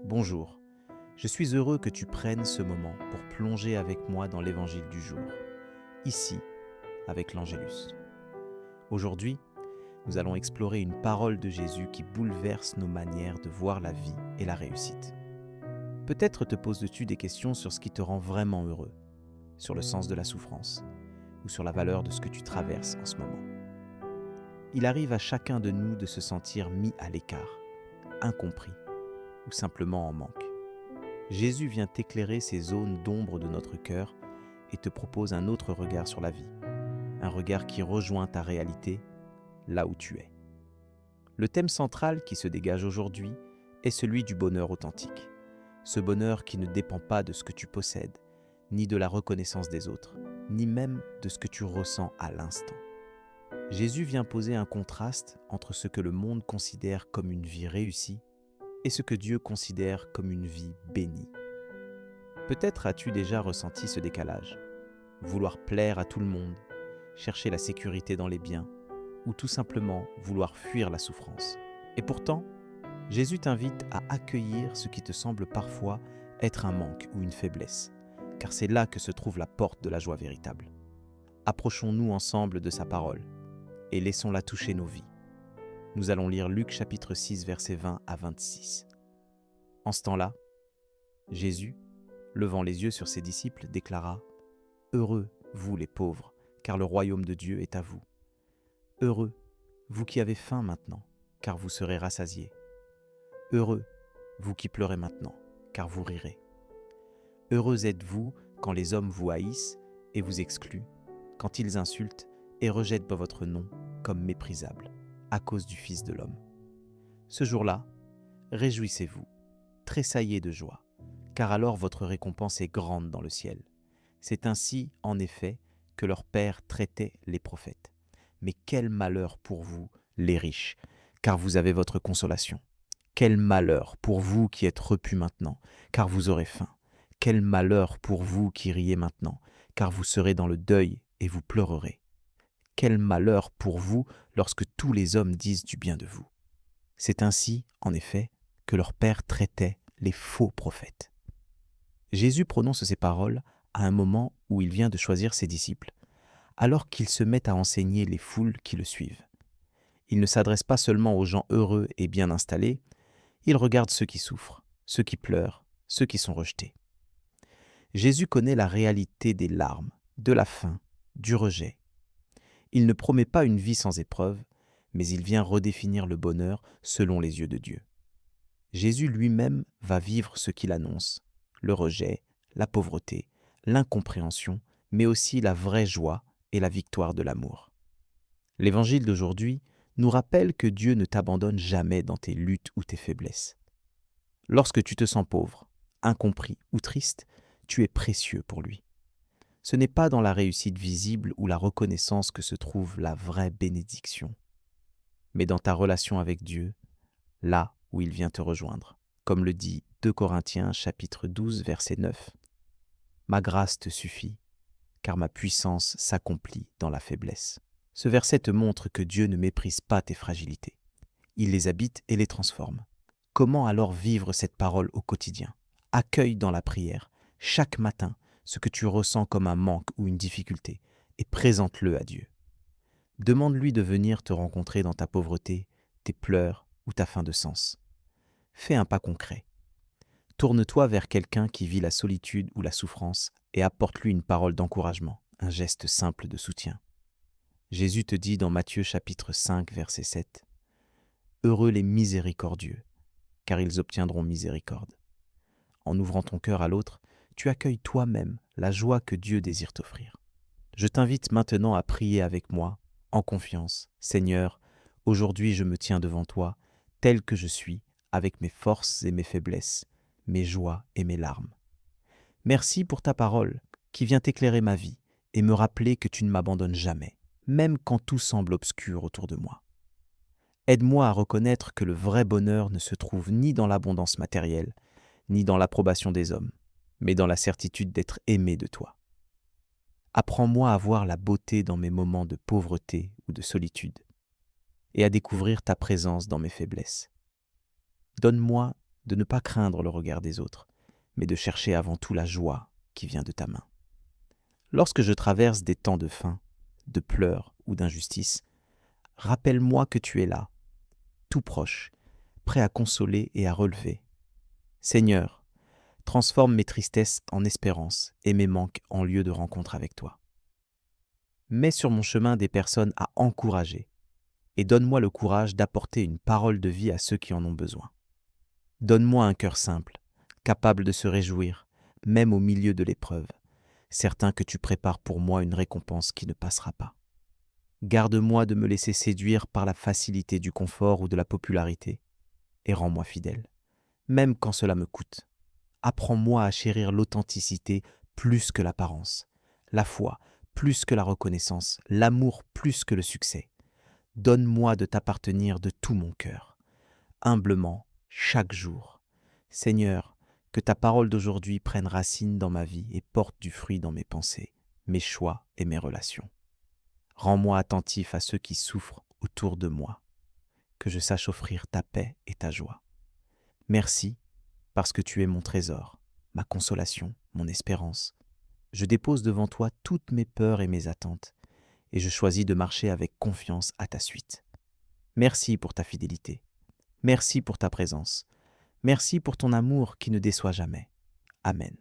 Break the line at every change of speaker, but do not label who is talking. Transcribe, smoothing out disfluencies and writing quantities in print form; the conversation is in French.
Bonjour, je suis heureux que tu prennes ce moment pour plonger avec moi dans l'évangile du jour, ici avec l'Angélus. Aujourd'hui, nous allons explorer une parole de Jésus qui bouleverse nos manières de voir la vie et la réussite. Peut-être te poses-tu des questions sur ce qui te rend vraiment heureux, sur le sens de la souffrance ou sur la valeur de ce que tu traverses en ce moment. Il arrive à chacun de nous de se sentir mis à l'écart, incompris ou simplement en manque. Jésus vient éclairer ces zones d'ombre de notre cœur et te propose un autre regard sur la vie, un regard qui rejoint ta réalité là où tu es. Le thème central qui se dégage aujourd'hui est celui du bonheur authentique, ce bonheur qui ne dépend pas de ce que tu possèdes, ni de la reconnaissance des autres, ni même de ce que tu ressens à l'instant. Jésus vient poser un contraste entre ce que le monde considère comme une vie réussie et ce que Dieu considère comme une vie bénie. Peut-être as-tu déjà ressenti ce décalage, vouloir plaire à tout le monde, chercher la sécurité dans les biens, ou tout simplement vouloir fuir la souffrance. Et pourtant, Jésus t'invite à accueillir ce qui te semble parfois être un manque ou une faiblesse, car c'est là que se trouve la porte de la joie véritable. Approchons-nous ensemble de sa parole et laissons-la toucher nos vies. Nous allons lire Luc chapitre 6, versets 20 à 26. En ce temps-là, Jésus, levant les yeux sur ses disciples, déclara « Heureux, vous les pauvres, car le royaume de Dieu est à vous. Heureux, vous qui avez faim maintenant, car vous serez rassasiés. Heureux, vous qui pleurez maintenant, car vous rirez. Heureux êtes-vous quand les hommes vous haïssent et vous excluent, quand ils insultent et rejettent votre nom comme méprisable, à cause du Fils de l'homme. Ce jour-là, réjouissez-vous, tressaillez de joie, car alors votre récompense est grande dans le ciel. C'est ainsi, en effet, que leur Père traitait les prophètes. Mais quel malheur pour vous, les riches, car vous avez votre consolation. Quel malheur pour vous qui êtes repus maintenant, car vous aurez faim. Quel malheur pour vous qui riez maintenant, car vous serez dans le deuil et vous pleurerez. Quel malheur pour vous lorsque tous les hommes disent du bien de vous. C'est ainsi, en effet, que leur Père traitait les faux prophètes. Jésus prononce ces paroles à un moment où il vient de choisir ses disciples, alors qu'il se met à enseigner les foules qui le suivent. Il ne s'adresse pas seulement aux gens heureux et bien installés, il regarde ceux qui souffrent, ceux qui pleurent, ceux qui sont rejetés. Jésus connaît la réalité des larmes, de la faim, du rejet. Il ne promet pas une vie sans épreuve, mais il vient redéfinir le bonheur selon les yeux de Dieu. Jésus lui-même va vivre ce qu'il annonce, le rejet, la pauvreté, l'incompréhension, mais aussi la vraie joie et la victoire de l'amour. L'évangile d'aujourd'hui nous rappelle que Dieu ne t'abandonne jamais dans tes luttes ou tes faiblesses. Lorsque tu te sens pauvre, incompris ou triste, tu es précieux pour lui. Ce n'est pas dans la réussite visible ou la reconnaissance que se trouve la vraie bénédiction, mais dans ta relation avec Dieu, là où il vient te rejoindre. Comme le dit 2 Corinthiens chapitre 12 verset 9. « Ma grâce te suffit, car ma puissance s'accomplit dans la faiblesse. » Ce verset te montre que Dieu ne méprise pas tes fragilités. Il les habite et les transforme. Comment alors vivre cette parole au quotidien ? Accueille dans la prière, chaque matin, ce que tu ressens comme un manque ou une difficulté et présente-le à Dieu. Demande-lui de venir te rencontrer dans ta pauvreté, tes pleurs ou ta faim de sens. Fais un pas concret. Tourne-toi vers quelqu'un qui vit la solitude ou la souffrance et apporte-lui une parole d'encouragement, un geste simple de soutien. Jésus te dit dans Matthieu chapitre 5 verset 7 « Heureux les miséricordieux, car ils obtiendront miséricorde. » En ouvrant ton cœur à l'autre, tu accueilles toi-même la joie que Dieu désire t'offrir. Je t'invite maintenant à prier avec moi, en confiance. Seigneur, aujourd'hui je me tiens devant toi, tel que je suis, avec mes forces et mes faiblesses, mes joies et mes larmes. Merci pour ta parole qui vient éclairer ma vie et me rappeler que tu ne m'abandonnes jamais, même quand tout semble obscur autour de moi. Aide-moi à reconnaître que le vrai bonheur ne se trouve ni dans l'abondance matérielle, ni dans l'approbation des hommes, mais dans la certitude d'être aimé de toi. Apprends-moi à voir la beauté dans mes moments de pauvreté ou de solitude, et à découvrir ta présence dans mes faiblesses. Donne-moi de ne pas craindre le regard des autres, mais de chercher avant tout la joie qui vient de ta main. Lorsque je traverse des temps de faim, de pleurs ou d'injustice, rappelle-moi que tu es là, tout proche, prêt à consoler et à relever. Seigneur, transforme mes tristesses en espérance et mes manques en lieu de rencontre avec toi. Mets sur mon chemin des personnes à encourager et donne-moi le courage d'apporter une parole de vie à ceux qui en ont besoin. Donne-moi un cœur simple, capable de se réjouir, même au milieu de l'épreuve, certain que tu prépares pour moi une récompense qui ne passera pas. Garde-moi de me laisser séduire par la facilité du confort ou de la popularité, et rends-moi fidèle, même quand cela me coûte. Apprends-moi à chérir l'authenticité plus que l'apparence, la foi plus que la reconnaissance, l'amour plus que le succès. Donne-moi de t'appartenir de tout mon cœur, humblement, chaque jour. Seigneur, que ta parole d'aujourd'hui prenne racine dans ma vie et porte du fruit dans mes pensées, mes choix et mes relations. Rends-moi attentif à ceux qui souffrent autour de moi, que je sache offrir ta paix et ta joie. Merci parce que tu es mon trésor, ma consolation, mon espérance. Je dépose devant toi toutes mes peurs et mes attentes, et je choisis de marcher avec confiance à ta suite. Merci pour ta fidélité. Merci pour ta présence. Merci pour ton amour qui ne déçoit jamais. Amen.